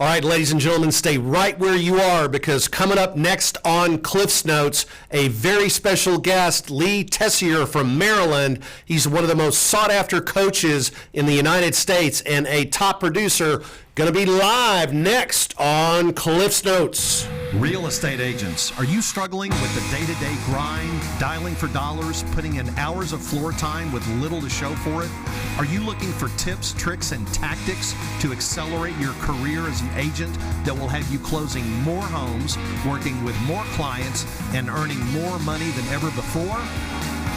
All right, ladies and gentlemen, stay right where you are because coming up next on Cliff's Notes, a very special guest, Lee Tessier from Maryland. He's one of the most sought-after coaches in the United States and a top producer. Going to be live next on Cliff's Notes. Real estate agents, are you struggling with the day-to-day grind, dialing for dollars, putting in hours of floor time with little to show for it? Are you looking for tips, tricks, and tactics to accelerate your career as an agent that will have you closing more homes, working with more clients, and earning more money than ever before?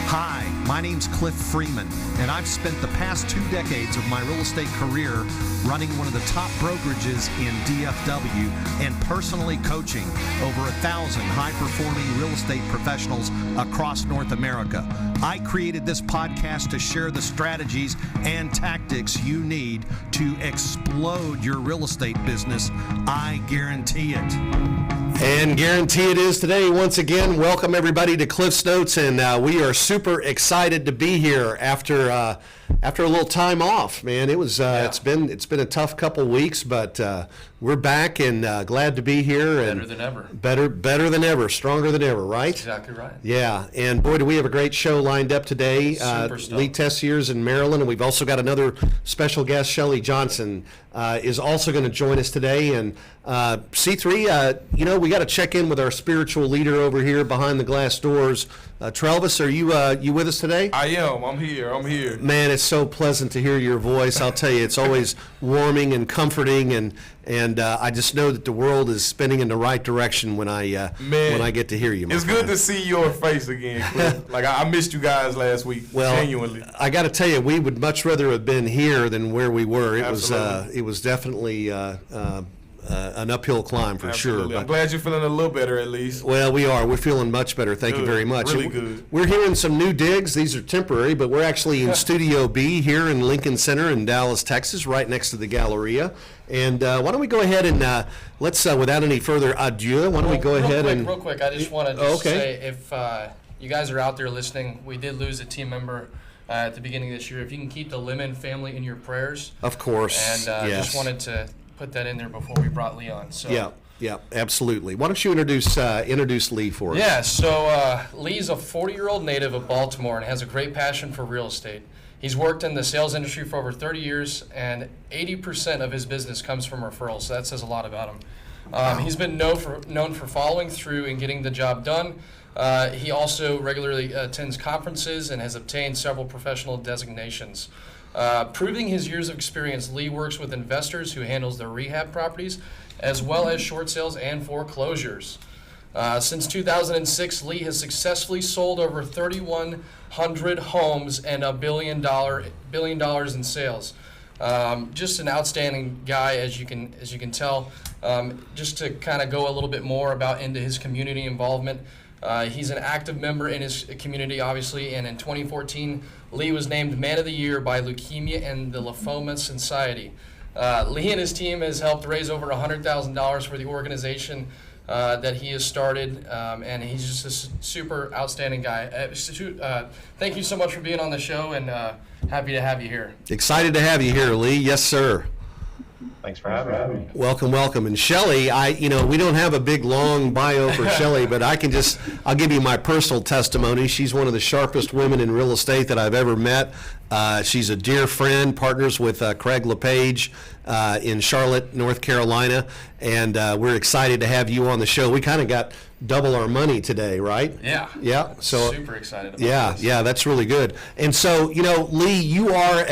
Hi, my name's Cliff Freeman, and I've spent the past 2 decades of my real estate career running one of the top brokerages in DFW and personally coaching over 1,000 high-performing real estate professionals across North America. I created this podcast to share the strategies and tactics you need to explode your real estate business. I guarantee it. And guarantee it is today. Once again, welcome everybody to Cliff's Notes, and we are super excited to be here after a little time off. Man, it was it's been a tough couple weeks, but we're back and glad to be here. Better than ever. Better than ever, stronger than ever, right? Exactly right. Yeah, and boy, do we have a great show lined up today. Super stoked. Lee Tessier's in Maryland, and we've also got another special guest, Shelley Johnson, is also going to join us today. And C3, we got to check in with our spiritual leader over here behind the glass doors. Travis, are you with us today? I am. I'm here. Man, it's so pleasant to hear your voice. I'll tell you, it's always warming and comforting, and I just know that the world is spinning in the right direction when I get to hear you. It's good to see your face again, Cliff. Like I missed you guys last week. Well, genuinely. I got to tell you, we would much rather have been here than where we were. Absolutely. It was definitely an uphill climb for Absolutely. sure. I'm glad you're feeling a little better at least. Well, we are. We're feeling much better. Thank you very much. Really good. We're hearing some new digs. These are temporary, but we're actually in Studio B here in Lincoln Center in Dallas, Texas, right next to the Galleria. And why don't we go ahead and let's, without any further adieu, why don't we go ahead and... Real quick, I just want to say if you guys are out there listening, we did lose a team member at the beginning of this year. If you can keep the Lemon family in your prayers. Of course, And yes. Just wanted to put that in there before we brought Lee on. So. Yeah, absolutely. Why don't you introduce Lee for us? Yeah, so Lee's a 40-year-old native of Baltimore and has a great passion for real estate. He's worked in the sales industry for over 30 years, and 80% of his business comes from referrals, so that says a lot about him. He's been known for following through and getting the job done. He also regularly attends conferences and has obtained several professional designations. Proving his years of experience, Lee works with investors who handles their rehab properties, as well as short sales and foreclosures. Since 2006, Lee has successfully sold over 3,100 homes and $1 billion in sales. Just an outstanding guy, as you can tell. Just to kind of go a little bit more into his community involvement. He's an active member in his community, obviously, and in 2014, Lee was named Man of the Year by Leukemia and the Lymphoma Society. Lee and his team has helped raise over $100,000 for the organization that he has started, and he's just a super outstanding guy. Thank you so much for being on the show, and happy to have you here. Excited to have you here, Lee. Yes, sir. Thanks for having me. Welcome. And Shelley, we don't have a big, long bio for Shelley, but I'll give you my personal testimony. She's one of the sharpest women in real estate that I've ever met. She's a dear friend, partners with Craig LePage in Charlotte, North Carolina, and we're excited to have you on the show. We kind of got double our money today, right? Yeah. So super excited about this. Yeah, that's really good. And so, Lee, you are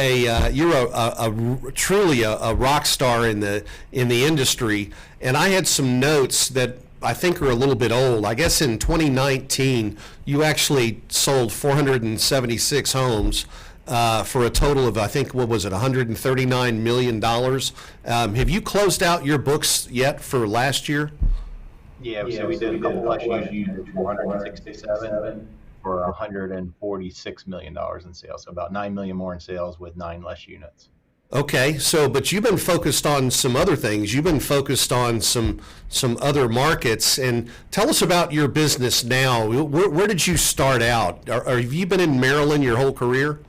truly a rock star in the industry. And I had some notes that I think are a little bit old. I guess in 2019, you actually sold 476 homes. For a total of, I think, what was it, $139 million. Have you closed out your books yet for last year? Yeah, so we did a couple last year, 467 for $146 million in sales. So about $9 million more in sales with 9 less units. Okay, but you've been focused on some other things. You've been focused on some other markets. And tell us about your business now. Where did you start out? Have you been in Maryland your whole career?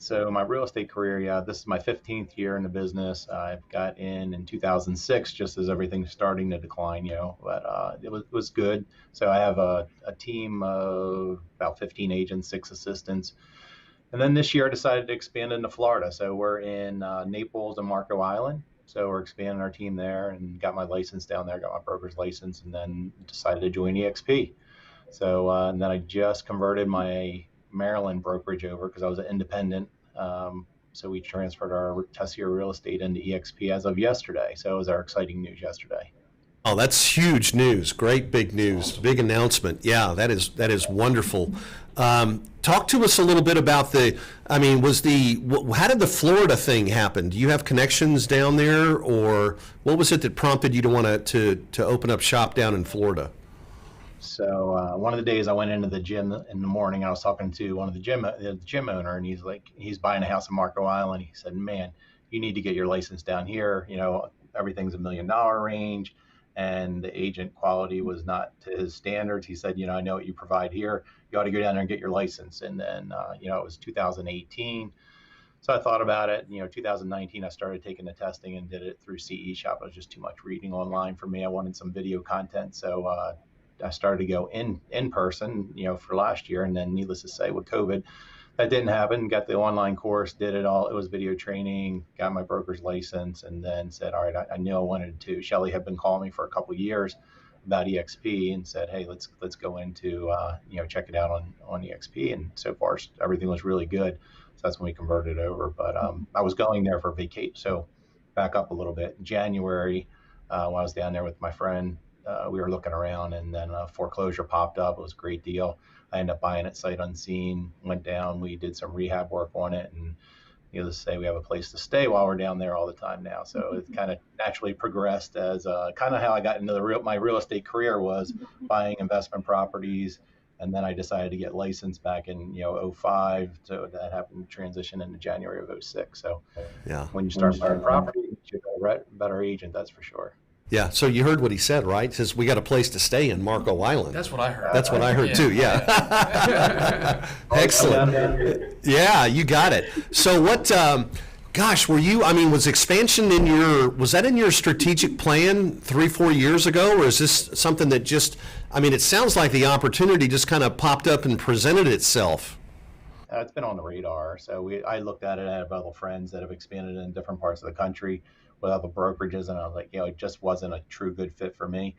So my real estate career, yeah, this is my 15th year in the business. I've got in 2006, just as everything's starting to decline, but it was good. So I have a team of about 15 agents, 6 assistants. And then this year I decided to expand into Florida. So we're in Naples and Marco Island. So we're expanding our team there and got my license down there, got my broker's license, and then decided to join EXP. So and then I just converted my Maryland brokerage over because I was an independent. So we transferred our Tessier real estate into EXP as of yesterday. So it was our exciting news yesterday. Oh, that's huge news. Great big news. Big announcement. Yeah, that is wonderful. Talk to us a little bit about how did the Florida thing happen? Do you have connections down there, or what was it that prompted you to want to open up shop down in Florida? So one of the days I went into the gym in the morning, I was talking to one of the gym owner, and he's buying a house in Marco Island. He said, "Man, you need to get your license down here. Everything's $1 million range." And the agent quality was not to his standards. He said, I know what you provide here. You ought to go down there and get your license. And then, it was 2018. So I thought about it. 2019, I started taking the testing and did it through CE Shop. It was just too much reading online for me. I wanted some video content. So I started to go in person, for last year. And then needless to say, with COVID, that didn't happen. Got the online course, did it all. It was video training, got my broker's license, and then said, all right, I knew I wanted to. Shelley had been calling me for a couple of years about EXP and said, hey, let's go into, check it out on EXP. And so far, everything was really good. So that's when we converted over. But I was going there for vacation. So back up a little bit. In January, when I was down there with my friend, we were looking around, and then a foreclosure popped up. It was a great deal. I ended up buying it sight unseen, went down, we did some rehab work on it, and needless to say, we have a place to stay while we're down there all the time now. So it kind of naturally progressed as kind of how I got into my real estate career was buying investment properties. And then I decided to get licensed back in 05. So that happened to transition into January of 06. So yeah, when you start buying property, you're a better agent, that's for sure. Yeah, so you heard what he said, right? He says, we got a place to stay in Marco Island. That's what I heard. That's what I heard too, yeah. Excellent. Yeah, you got it. So what, was expansion was that in your strategic plan 3-4 years ago? Or is this something that it sounds like the opportunity just kind of popped up and presented itself. It's been on the radar. So I looked at it. I have other friends that have expanded in different parts of the country with other brokerages, and I was like, it just wasn't a true good fit for me.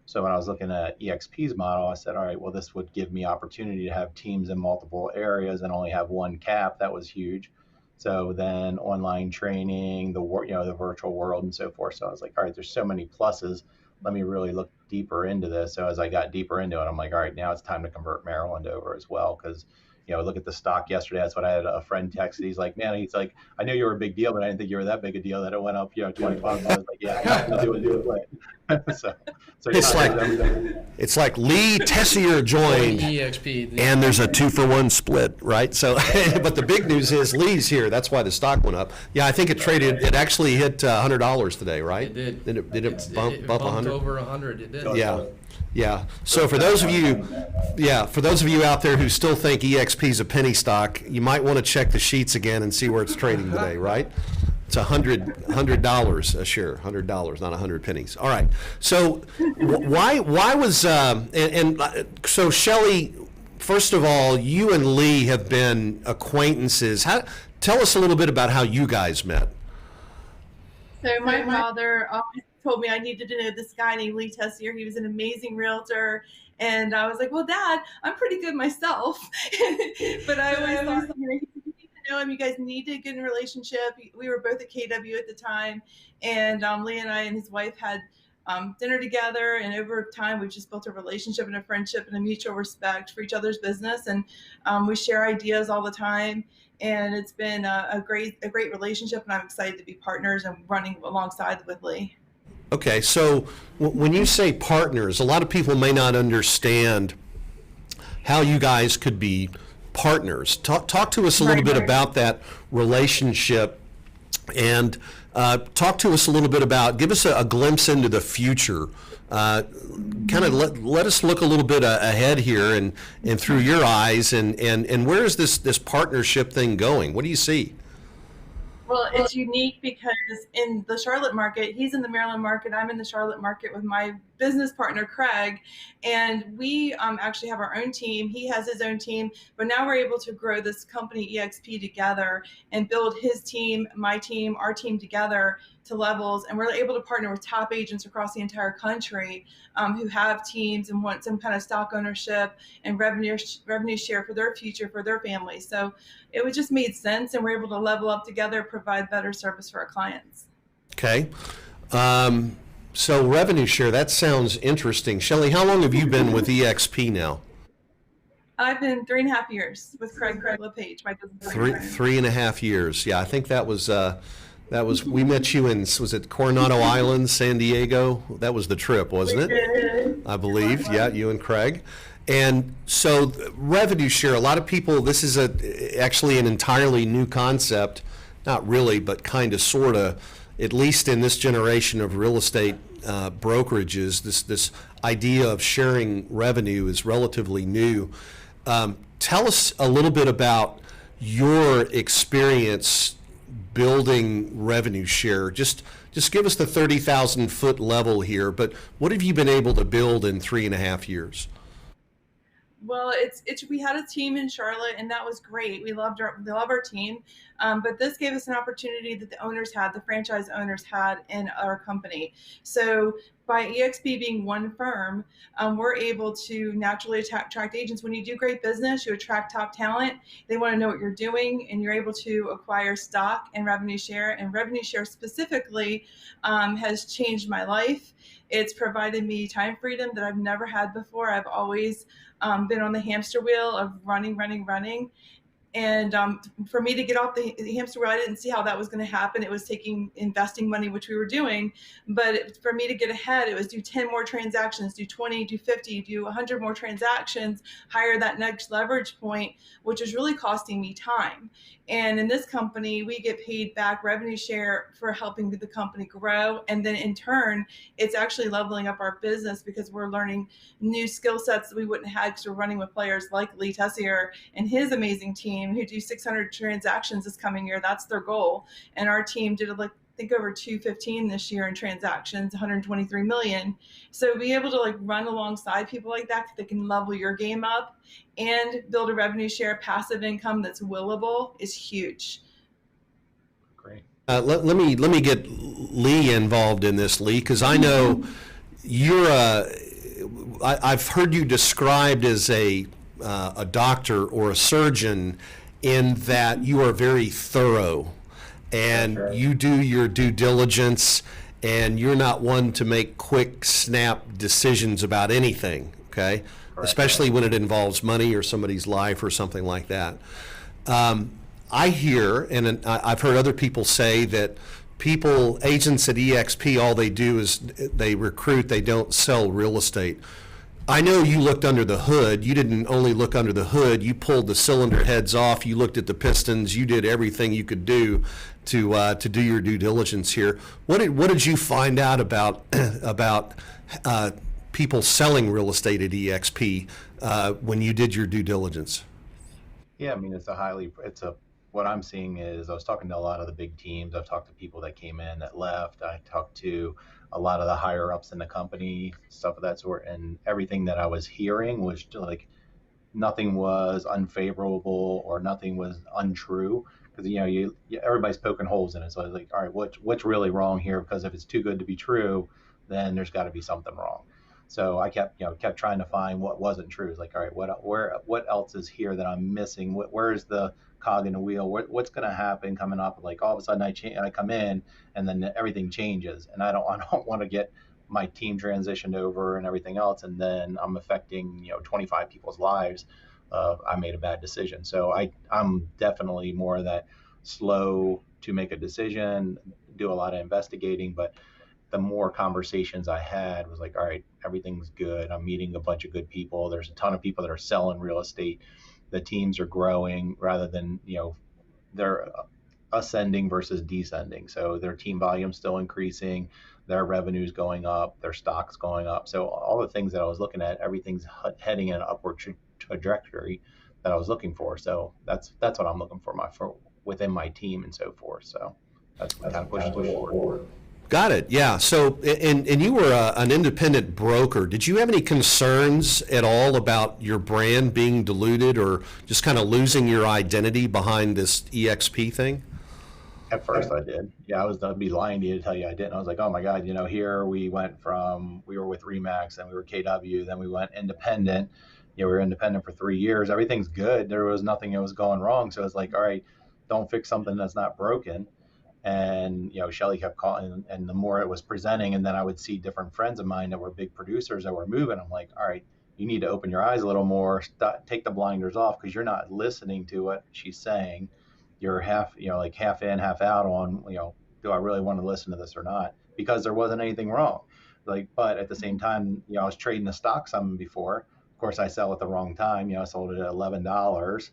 So when I was looking at EXP's model, I said, all right, well, this would give me opportunity to have teams in multiple areas and only have one cap. That was huge. So then online training, the virtual world and so forth. So I was like, all right, there's so many pluses. Let me really look deeper into this. So as I got deeper into it, I'm like, all right, now it's time to convert Maryland over as well, because look at the stock yesterday. That's what I had a friend text. He's like, man, I know you were a big deal, but I didn't think you were that big a deal that it went up, 25. I was like, yeah, do it. So it's like Lee Tessier joined EXP, and there's a 2-for-1 split, right? So, but the big news is Lee's here. That's why the stock went up. Yeah, I think it actually hit $100 today, right? It did. Did it bump 100? Over 100. It did. Yeah. Yeah. So for those of you out there who still think EXP is a penny stock, you might want to check the sheets again and see where it's trading today, right? It's $100 a share, $100, not 100 pennies. All right. So why was so Shelley? First of all, you and Lee have been acquaintances. Tell us a little bit about how you guys met. So my father always told me I needed to know this guy named Lee Tessier. He was an amazing realtor. And I was like, well, Dad, I'm pretty good myself. But I always thought, you need to know him. You guys need to get in a relationship. We were both at KW at the time. And Lee and I and his wife had dinner together. And over time, we've just built a relationship and a friendship and a mutual respect for each other's business. And we share ideas all the time. And it's been a great relationship. And I'm excited to be partners and running alongside with Lee. Okay, so when you say partners, a lot of people may not understand how you guys could be partners. Talk to us a little bit about that relationship And talk to us a little bit about, give us a glimpse into the future. Kind of let us look a little bit ahead here and through your eyes, and where is this partnership thing going? What do you see? Well, it's unique because in the Charlotte market, he's in the Maryland market, I'm in the Charlotte market with my business partner, Craig, and we actually have our own team. He has his own team, but now we're able to grow this company, EXP, together and build his team, my team, our team together to levels. And we're able to partner with top agents across the entire country who have teams and want some kind of stock ownership and revenue share for their future, for their families. So it would just made sense, and we're able to level up together, provide better service for our clients. Okay. So revenue share, that sounds interesting. Shelley, how long have you been with EXP now? I've been 3.5 years with Craig LePage, my business partner. 3.5 years. Yeah, I think that was we met you in, was it Coronado Island, San Diego? That was the trip, wasn't it? I believe. Yeah, you and Craig. And so revenue share, a lot of people, this is actually an entirely new concept, not really, but kind of, sort of, at least in this generation of real estate brokerages, this idea of sharing revenue is relatively new. Tell us a little bit about your experience building revenue share. Just give us the 30,000 foot level here, but what have you been able to build in 3.5 years? Well, we had a team in Charlotte, and that was great. We love our team, but this gave us an opportunity that the franchise owners had in our company. So by EXP being one firm, we're able to naturally attract agents. When you do great business, you attract top talent. They want to know what you're doing, and you're able to acquire stock and revenue share. And revenue share specifically has changed my life. It's provided me time freedom that I've never had before. I've always been on the hamster wheel of running. And for me to get off the hamster wheel, I didn't see how that was going to happen. It was taking investing money, which we were doing. But for me to get ahead, it was do 10 more transactions, do 20, do 50, do 100 more transactions, hire that next leverage point, which is really costing me time. And in this company, we get paid back revenue share for helping the company grow. And then in turn, it's actually leveling up our business because we're learning new skill sets that we wouldn't have had because we're running with players like Lee Tessier and his amazing team who do 600 transactions this coming year. That's their goal. And our team did I think over 215 this year in transactions, 123 million. So be able to run alongside people like that can level your game up and build a revenue share passive income that's willable is huge. Great. Let me get Lee involved in this, Lee, because I know I've heard you described as a doctor or a surgeon in that you are very thorough and That's right. you do your due diligence, and you're not one to make quick snap decisions about anything, okay? Correct. Especially when it involves money or somebody's life or something like that. I hear, and I've heard other people say that agents at EXP, all they do is they recruit, they don't sell real estate. I know you looked under the hood. You didn't only look under the hood. You pulled the cylinder heads off. You looked at the pistons. You did everything you could do to do your due diligence here. What did you find out about people selling real estate at EXP when you did your due diligence? Yeah, I mean, what I'm seeing is I was talking to a lot of the big teams. I've talked to people that came in that left. I talked to a lot of the higher ups in the company, stuff of that sort. And everything that I was hearing was nothing was unfavorable or nothing was untrue. Because, everybody's poking holes in it. So I was like, all right, what's really wrong here? Because if it's too good to be true, then there's got to be something wrong. So I kept trying to find what wasn't true. It's like, all right, what else is here that I'm missing? Where's the cog in the wheel? What's going to happen coming up? All of a sudden I come in and then everything changes, and I don't want to get my team transitioned over and everything else, and then I'm affecting 25 people's lives. I made a bad decision. So I'm definitely more of that slow to make a decision, do a lot of investigating, but the more conversations I had was like, all right, everything's good. I'm meeting a bunch of good people. There's a ton of people that are selling real estate. The teams are growing rather than, they're ascending versus descending. So their team volume still increasing, their revenue's going up, their stock's going up. So all the things that I was looking at, everything's heading in an upward trajectory that I was looking for. So that's what I'm looking for within my team and so forth. So that's what kind of pushes me forward. Got it. Yeah. So, and you were an independent broker. Did you have any concerns at all about your brand being diluted or just kind of losing your identity behind this EXP thing? At first I did. Yeah, I'd be lying to you to tell you I didn't. I was like, oh my God, here we were with Remax, and we were KW, then we went independent. We were independent for 3 years. Everything's good. There was nothing that was going wrong. So it's like, all right, don't fix something that's not broken. And Shelley kept calling, and the more it was presenting, and then I would see different friends of mine that were big producers that were moving. I'm like, all right, you need to open your eyes a little more, take the blinders off, because you're not listening to what she's saying. You're half in, half out on, do I really want to listen to this or not? Because there wasn't anything wrong. But at the same time, I was trading the stock some before. Of course, I sell at the wrong time. I sold it at $11.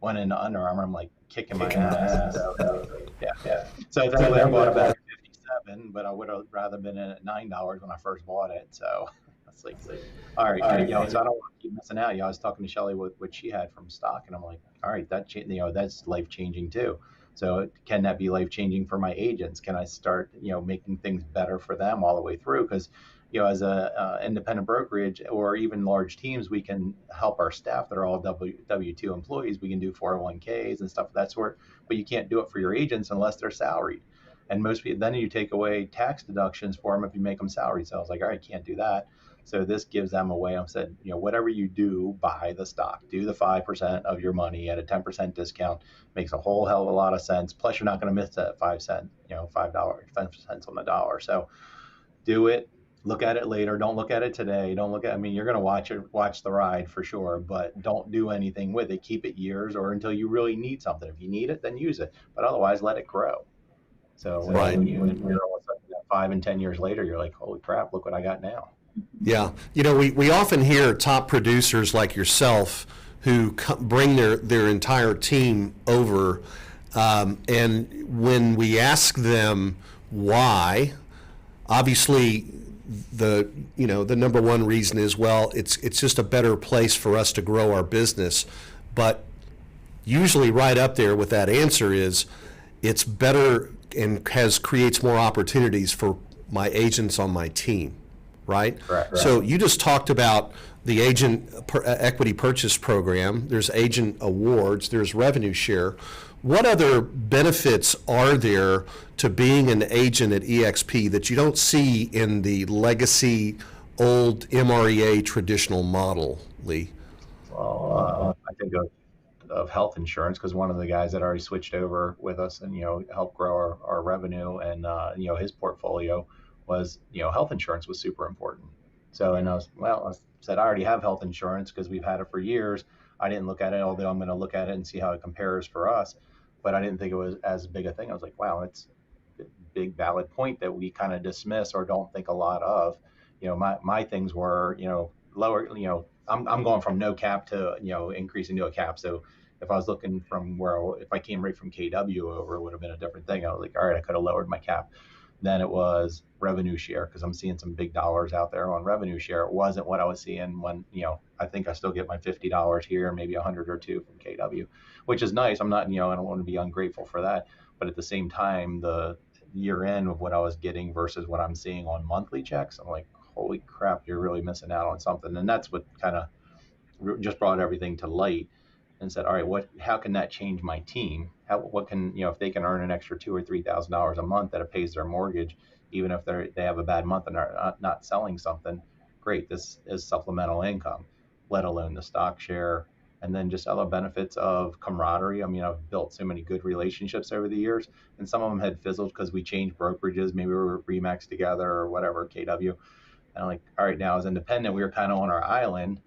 Went into Under Armour. I'm like kicking my ass. Yeah. So technically, I bought it back at 57, but I would have rather been in at $9 when I first bought it. So that's like, all right, so I don't want to keep missing out. I was talking to Shelley with what she had from stock, and I'm like, all right, that's life changing too. So can that be life changing for my agents? Can I start, making things better for them all the way through? Because as a independent brokerage or even large teams, we can help our staff that are all W-2 employees. We can do 401ks and stuff of that sort, but you can't do it for your agents unless they're salaried. And most people, then you take away tax deductions for them if you make them salaried. So I was like, all right, can't do that. So this gives them a way. I said, whatever you do, buy the stock, do the 5% of your money at a 10% discount. Makes a whole hell of a lot of sense. Plus, you're not going to miss that 5 cents, $5, 10 cents on the dollar. So do it. Look at it later. Don't look at it today. You're going to watch the ride for sure, but don't do anything with it. Keep it years or until you really need something. If you need it, then use it. But otherwise, let it grow. So Right. when you're all of a sudden 5 and 10 years later, you're like, holy crap, look what I got now. Yeah. We often hear top producers like yourself who bring their entire team over, and when we ask them why, obviously the number one reason is, well, it's just a better place for us to grow our business. But usually right up there with that answer is it's better and creates more opportunities for my agents on my team, right? Right. So you just talked about the agent equity purchase program. There's agent awards. There's revenue share. What other benefits are there to being an agent at EXP that you don't see in the legacy old MREA traditional model, Lee? Well, I think of health insurance, because one of the guys that already switched over with us and helped grow our revenue and his portfolio was health insurance was super important. So and I said I already have health insurance because we've had it for years. I didn't look at it, although I'm going to look at it and see how it compares for us. But I didn't think it was as big a thing. I was like, wow, it's a big valid point that we kind of dismiss or don't think a lot of. My things were lower. I'm going from no cap to increasing to a cap. So if I was looking from if I came right from KW over, it would have been a different thing. I was like, all right, I could have lowered my cap. Then it was revenue share, because I'm seeing some big dollars out there on revenue share. It wasn't what I was seeing when, I think I still get my $50 here, maybe 100 or two from KW, which is nice. I'm not, I don't want to be ungrateful for that. But at the same time, the year end of what I was getting versus what I'm seeing on monthly checks, I'm like, holy crap, you're really missing out on something. And that's what kind of just brought everything to light and said, all right, how can that change my team? What can, if they can earn an extra $2,000 or $3,000 a month that it pays their mortgage, even if they have a bad month and are not selling something, great. This is supplemental income, let alone the stock share. And then just other benefits of camaraderie. I've built so many good relationships over the years, and some of them had fizzled because we changed brokerages. Maybe we were Remax together or whatever, KW. And I'm like, all right, now as independent, we were kind of on our island.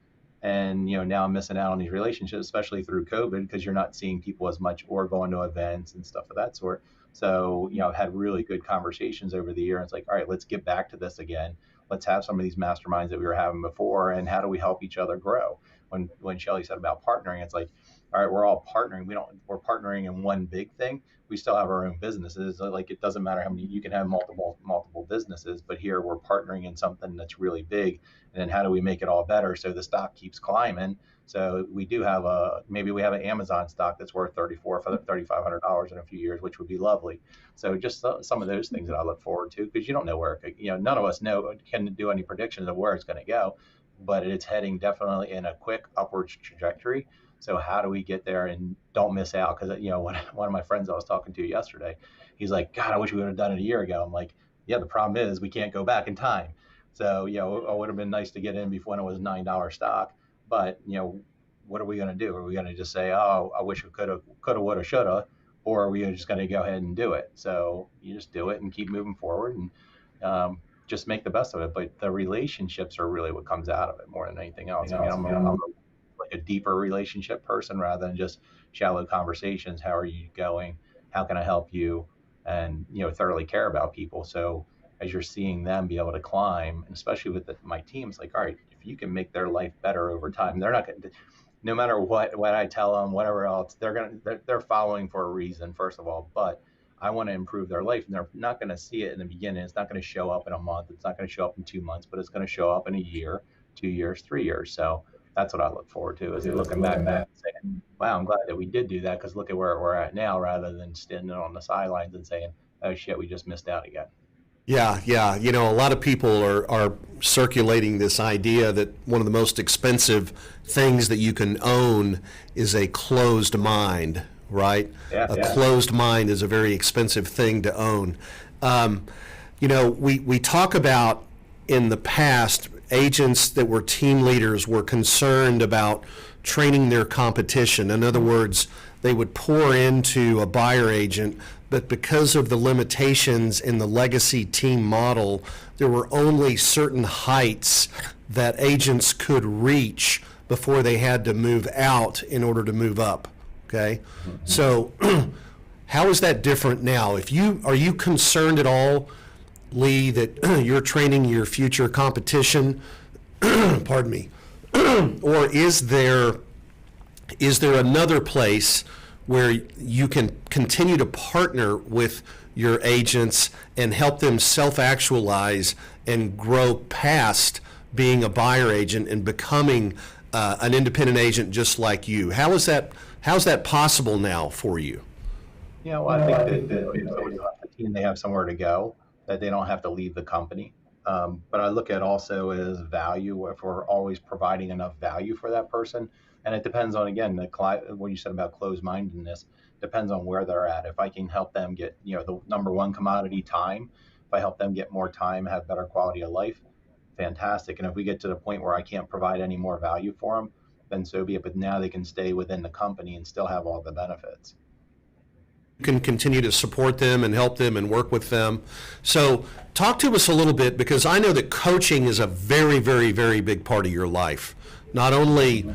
And, now I'm missing out on these relationships, especially through COVID, because you're not seeing people as much or going to events and stuff of that sort. So, I've had really good conversations over the year. And it's like, all right, let's get back to this again. Let's have some of these masterminds that we were having before. And how do we help each other grow? When Shelley said about partnering, it's like, all right, we're all partnering. We're partnering in one big thing. We still have our own businesses. Like, it doesn't matter how many, you can have multiple businesses, but here we're partnering in something that's really big. And then how do we make it all better so the stock keeps climbing? So we do have maybe we have an Amazon stock that's worth $3,500 in a few years, which would be lovely. So just some of those things that I look forward to, because you don't know where it could, none of us can do any predictions of where it's going to go, but it's heading definitely in a quick upward trajectory. So how do we get there and don't miss out? Because one of my friends I was talking to yesterday, he's like, God, I wish we would have done it a year ago. I'm like, yeah, the problem is we can't go back in time. So it would have been nice to get in before when it was $9 stock. But what are we going to do? Are we going to just say, oh, I wish we coulda, woulda, shoulda, or are we just going to go ahead and do it? So you just do it and keep moving forward and just make the best of it. But the relationships are really what comes out of it more than anything else. I mean, I'm like a deeper relationship person rather than just shallow conversations. How are you going? How can I help you? And thoroughly care about people. So as you're seeing them be able to climb, and especially with my teams, like, all right, if you can make their life better over time, they're not going to, no matter what I tell them, whatever else, they're following for a reason, first of all. But I want to improve their life, and they're not going to see it in the beginning. It's not going to show up in a month. It's not going to show up in 2 months, but it's going to show up in a year, 2 years, 3 years. So that's what I look forward to, is looking back and saying, wow, I'm glad that we did do that, because look at where we're at now, rather than standing on the sidelines and saying, oh shit, we just missed out again. Yeah, yeah. A lot of people are circulating this idea that one of the most expensive things that you can own is a closed mind, right? Yeah, a closed mind is a very expensive thing to own. We talk about, in the past, agents that were team leaders were concerned about training their competition. In other words, they would pour into a buyer agent, but because of the limitations in the legacy team model, there were only certain heights that agents could reach before they had to move out in order to move up. Okay? Mm-hmm. So how is that different now? Are you concerned at all, Lee, that you're training your future competition? Pardon me. Or is there another place where you can continue to partner with your agents and help them self-actualize and grow past being a buyer agent and becoming an independent agent just like you? How's that possible now for you? Well, I think that somebody left the team, they have somewhere to go, that they don't have to leave the company. But I look at also as value, if we're always providing enough value for that person. And it depends on, again, what you said about closed-mindedness, depends on where they're at. If I can help them get, the number one commodity, time, if I help them get more time, have better quality of life, fantastic. And if we get to the point where I can't provide any more value for them, then so be it. But now they can stay within the company and still have all the benefits. You can continue to support them and help them and work with them. So talk to us a little bit, because I know that coaching is a very, very, very big part of your life. Not only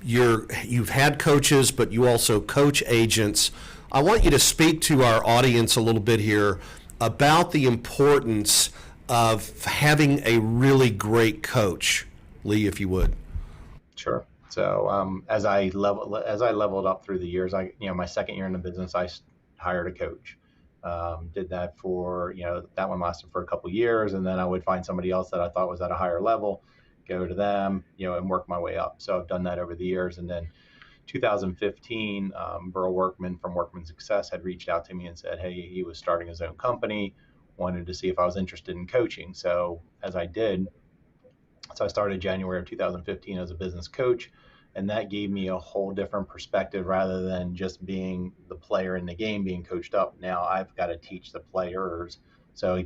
you've had coaches, but you also coach agents. I want you to speak to our audience a little bit here about the importance of having a really great coach. Lee, if you would. Sure. So as I leveled up through the years, my second year in the business, I hired a coach. Did that for, that one lasted for a couple of years, and then I would find somebody else that I thought was at a higher level, go to them, and work my way up. So I've done that over the years. And then 2015, Burl Workman from Workman Success had reached out to me and said, hey, he was starting his own company, wanted to see if I was interested in coaching. So as I did, so I started January of 2015 as a business coach, and that gave me a whole different perspective. Rather than just being the player in the game being coached up, now I've got to teach the players. So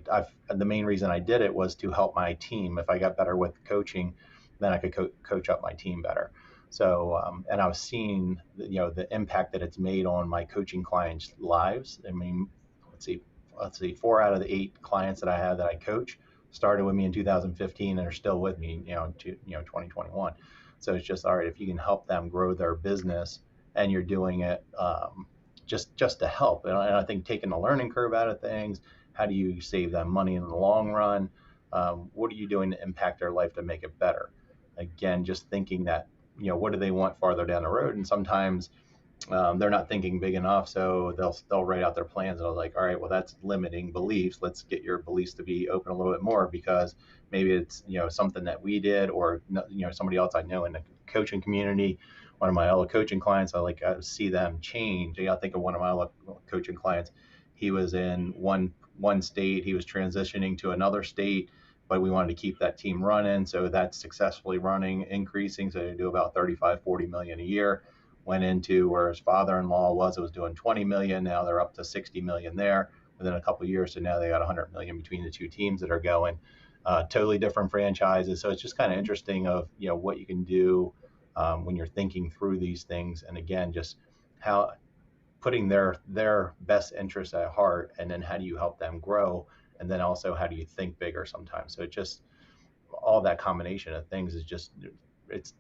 the main reason I did it was to help my team. If I got better with coaching, then I could coach up my team better. So, and I was seeing, the impact that it's made on my coaching clients' lives. I mean, let's see, 4 out of the 8 clients that I have that I coach started with me in 2015 and are still with me, 2021. So it's just, all right, if you can help them grow their business and you're doing it just to help. And I think taking the learning curve out of things, how do you save them money in the long run? What are you doing to impact their life to make it better? Again, just thinking that, what do they want farther down the road? And sometimes they're not thinking big enough, so they'll write out their plans. And I was like, all right, well, that's limiting beliefs. Let's get your beliefs to be open a little bit more, because maybe it's something that we did, or somebody else I know in the coaching community. One of my other coaching clients, I see them change. I think of one of my other coaching clients. He was in one state. He was transitioning to another state, but we wanted to keep that team running. So that's successfully running, increasing. So they do about 35, 40 million a year. Went into where his father-in-law was doing 20 million. Now they're up to 60 million there within a couple of years. So now they got 100 million between the two teams that are going. Totally different franchises. So it's just kind of interesting of what you can do when you're thinking through these things. And again, just how putting their best interests at heart, and then how do you help them grow, and then also how do you think bigger sometimes. So it just, all that combination of things is just, it's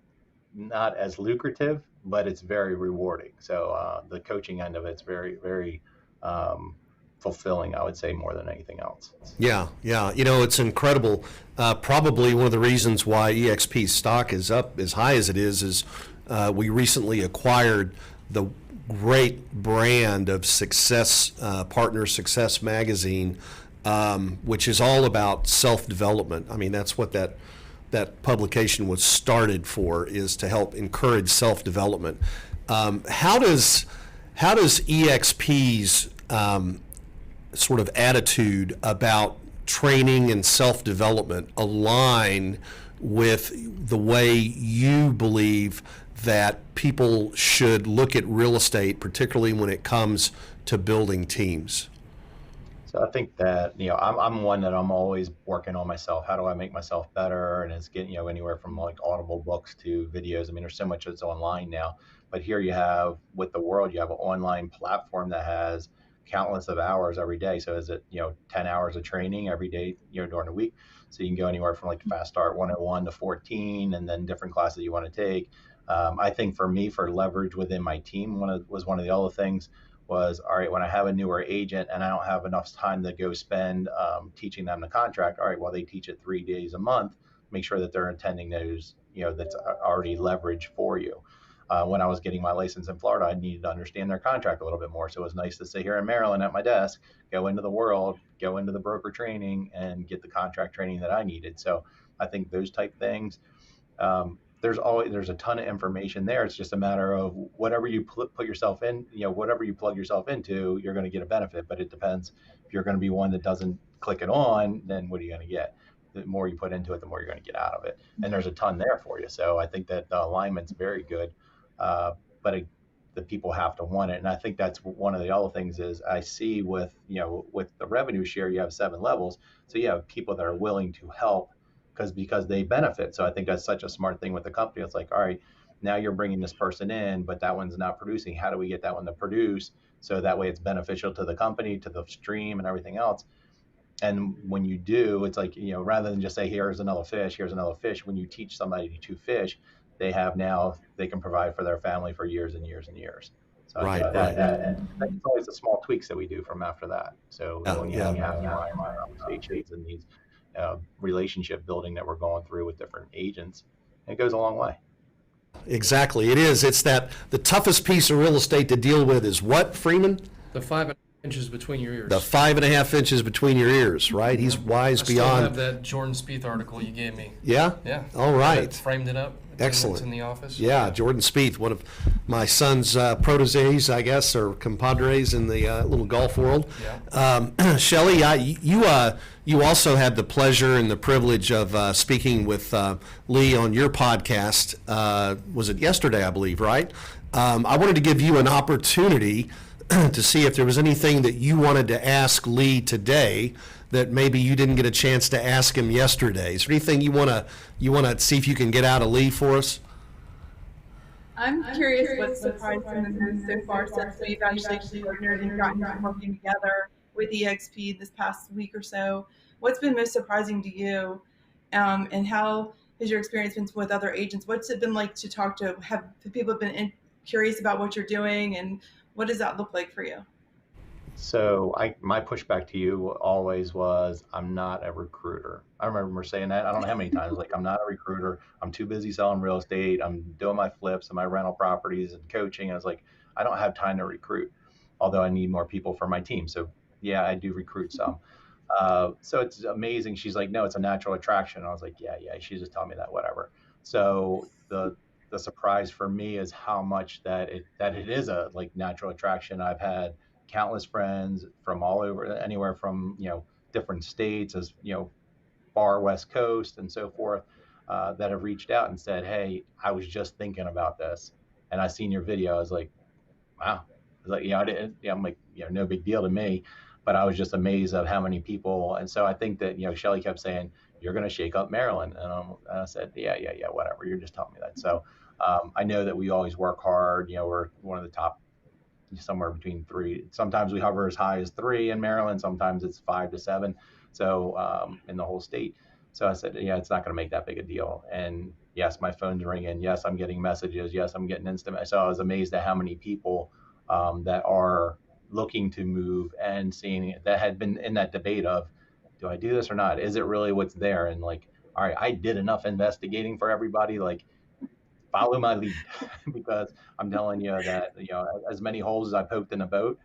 not as lucrative, but it's very rewarding. So the coaching end of it's very, very fulfilling, I would say, more than anything else. Yeah, yeah. It's incredible. Probably one of the reasons why EXP's stock is up as high as it is we recently acquired the great brand of Success, Partner Success Magazine, which is all about self-development. I mean, that's what that publication was started for, is to help encourage self-development. How does EXP's sort of attitude about training and self-development align with the way you believe that people should look at real estate, particularly when it comes to building teams? So I think that, I'm one that I'm always working on myself. How do I make myself better? And it's getting, anywhere from like Audible books to videos. I mean, there's so much that's online now, but here you have, with the world, you have an online platform that has countless of hours every day. So is it, 10 hours of training every day, during the week? So you can go anywhere from like Fast Start 101 to 14, and then different classes you want to take. I think for me, for leverage within my team, was one of the other things was, all right, when I have a newer agent and I don't have enough time to go spend teaching them the contract, all right, well, they teach it 3 days a month, make sure that they're attending those, that's already leverage for you. When I was getting my license in Florida, I needed to understand their contract a little bit more. So it was nice to sit here in Maryland at my desk, go into the world, go into the broker training, and get the contract training that I needed. So I think those type things, there's a ton of information there. It's just a matter of whatever you put yourself in, whatever you plug yourself into, you're going to get a benefit. But it depends. If you're going to be one that doesn't click it on, then what are you going to get? The more you put into it, the more you're going to get out of it. And there's a ton there for you. So I think that the alignment's very good. The people have to want it. And I think that's one of the other things is I see with the revenue share, you have 7 levels. So you have people that are willing to help because they benefit. So I think that's such a smart thing with the company. It's like, all right, now you're bringing this person in, but that one's not producing. How do we get that one to produce? So that way it's beneficial to the company, to the stream, and everything else. And when you do, it's like, rather than just say, here's another fish, when you teach somebody to fish, they can provide for their family for years and years and years. So Right, and it's always the small tweaks that we do from after that. So when you have conversations and these relationship building that we're going through with different agents, it goes a long way. Exactly, it is. It's that the toughest piece of real estate to deal with is what, Freeman? The 5 inches between your ears. The 5.5 inches between your ears, right? He's wise I beyond. still have that Jordan Spieth article you gave me. Yeah? Yeah. All right. I framed it up. Excellent. It's in the office. Yeah, Jordan Spieth, one of my son's proteges, I guess, or compadres in the little golf world. Yeah. Shelley, you also had the pleasure and the privilege of speaking with Lee on your podcast. Was it yesterday, I believe, right? I wanted to give you an opportunity to see if there was anything that you wanted to ask Lee today that maybe you didn't get a chance to ask him yesterday. Is there anything you want to see if you can get out of Lee for us? I'm curious what surprised him the most so far since we've actually partnered and gotten working together with EXP this past week or so. What's been most surprising to you, and how has your experience been with other agents? What's it been like to talk to? Have people been curious about what you're doing, and what does that look like for you? So my pushback to you always was, I'm not a recruiter. I remember saying that. I don't know how many times, like, I'm not a recruiter. I'm too busy selling real estate. I'm doing my flips and my rental properties and coaching. I was like, I don't have time to recruit, although I need more people for my team. So yeah, I do recruit some. So it's amazing. She's like, no, it's a natural attraction. I was like, yeah, yeah. She's just telling me that, whatever. So the surprise for me is how much that it is a like natural attraction. I've had countless friends from all over, anywhere from different states, as far west coast and so forth, that have reached out and said, hey, I was just thinking about this, and I seen your video. I was like, wow. I was like, I didn't, I'm like, no big deal to me, but I was just amazed of how many people. And so I think that, Shelley kept saying, you're going to shake up Maryland. And I said, yeah, yeah, yeah, whatever. You're just telling me that. So I know that we always work hard. We're one of the top, somewhere between three. Sometimes we hover as high as 3 in Maryland. Sometimes it's 5 to 7. So in the whole state. So I said, yeah, it's not going to make that big a deal. And yes, my phone's ringing. Yes, I'm getting messages. Yes, I'm getting instant. So I was amazed at how many people that are looking to move and seeing that had been in that debate of, do I do this or not? Is it really what's there? And like, all right, I did enough investigating for everybody. Like, follow my lead because I'm telling you that, as many holes as I poked in a boat.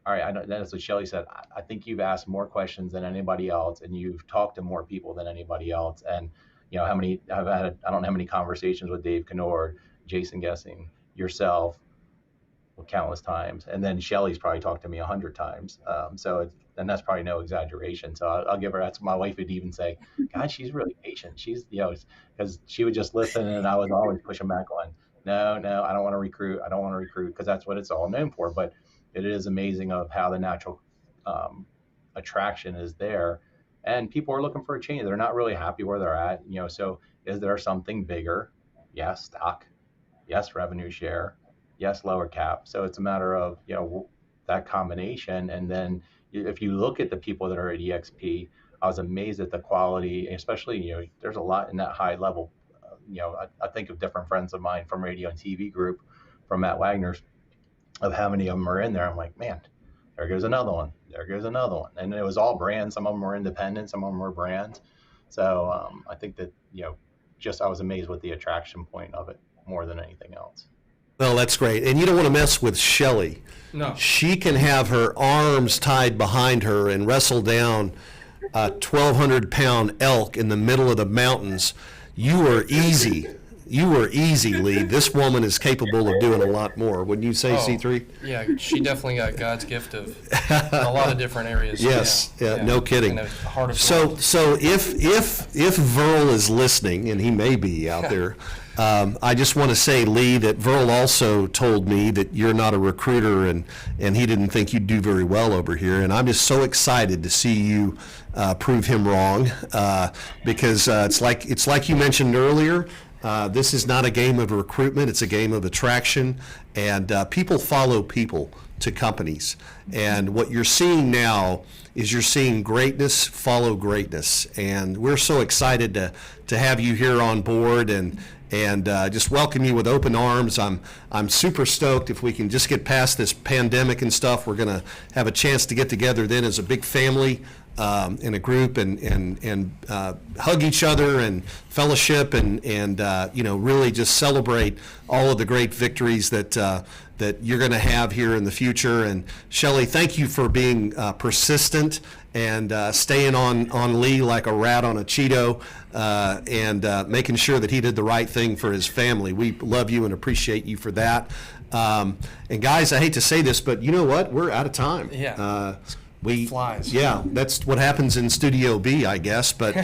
All right, I know that's what Shelley said. I think you've asked more questions than anybody else, and you've talked to more people than anybody else. And how many I've had, I don't know how many conversations with Dave Kennord, Jason Gessing, yourself, countless times, and then Shelley's probably talked to me 100 times. And that's probably no exaggeration. So I'll give her. That's my wife would even say, God, she's really patient. She's because she would just listen, and I was always pushing back on, no, I don't want to recruit. I don't want to recruit because that's what it's all known for. But it is amazing of how the natural attraction is there, and people are looking for a change. They're not really happy where they're at. So is there something bigger? Yes, stock. Yes, revenue share. Yes, lower cap. So it's a matter of that combination. And then if you look at the people that are at EXP, I was amazed at the quality, especially there's a lot in that high level. I think of different friends of mine from radio and TV group, from Matt Wagner's, of how many of them are in there. I'm like, man, there goes another one. There goes another one. And it was all brands. Some of them were independent. Some of them were brands. So I think that just I was amazed with the attraction point of it more than anything else. Well, that's great. And you don't want to mess with Shelley. No. She can have her arms tied behind her and wrestle down a 1,200-pound elk in the middle of the mountains. You are easy. You were easy, Lee. This woman is capable of doing a lot more. Wouldn't you say, C3? Yeah, she definitely got God's gift of a lot of different areas. Yes, yeah, no kidding. And the heart of So gold. if Verl is listening, and he may be out there, I just want to say, Lee, that Verl also told me that you're not a recruiter, and he didn't think you'd do very well over here. And I'm just so excited to see you prove him wrong, because it's like you mentioned earlier. This is not a game of recruitment, it's a game of attraction, and people follow people to companies. And what you're seeing now is you're seeing greatness follow greatness. And we're so excited to have you here on board and just welcome you with open arms. I'm super stoked. If we can just get past this pandemic and stuff, we're going to have a chance to get together then as a big family in a group and hug each other and fellowship and really just celebrate all of the great victories that you're going to have here in the future. And Shelley, thank you for being persistent and staying on Lee like a rat on a Cheeto, and making sure that he did the right thing for his family. We love you and appreciate you for that. And guys, I hate to say this, but you know what? We're out of time. Yeah. Flies. Yeah, that's what happens in Studio B, I guess. But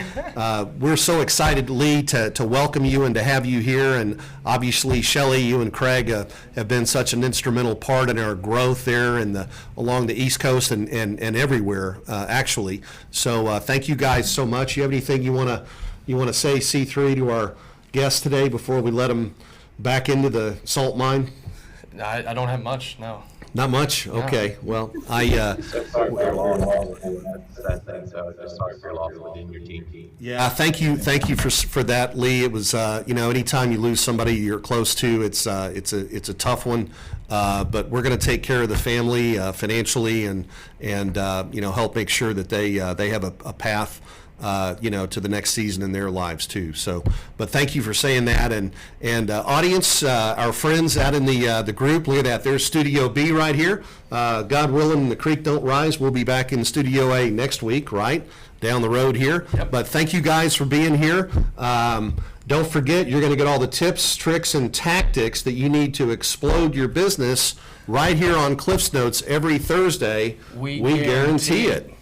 we're so excited, Lee, to welcome you and to have you here. And obviously, Shelley, you and Craig have been such an instrumental part in our growth there along the East Coast and everywhere, actually. So thank you guys so much. You have anything you want to say, C3, to our guests today before we let them back into the salt mine? I don't have much, no. Not much? Okay. Well, Sorry for your loss. That thing. So just sorry for your loss within your team. yeah, thank you for that, Lee. It was anytime you lose somebody you're close to, it's a tough one. but we're going to take care of the family financially and help make sure that they have a path to the next season in their lives too. So, but thank you for saying that, and audience, our friends out in the group, look at that. There's Studio B right here. God willing, the creek don't rise. We'll be back in Studio A next week, right down the road here. Yep. But thank you guys for being here. Don't forget, you're going to get all the tips, tricks, and tactics that you need to explode your business right here on Cliff's Notes every Thursday. We guarantee it.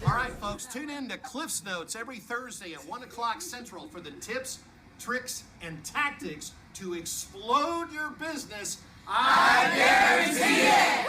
All right, folks, tune in to Cliff's Notes every Thursday at 1 o'clock Central for the tips, tricks, and tactics to explode your business. I guarantee it!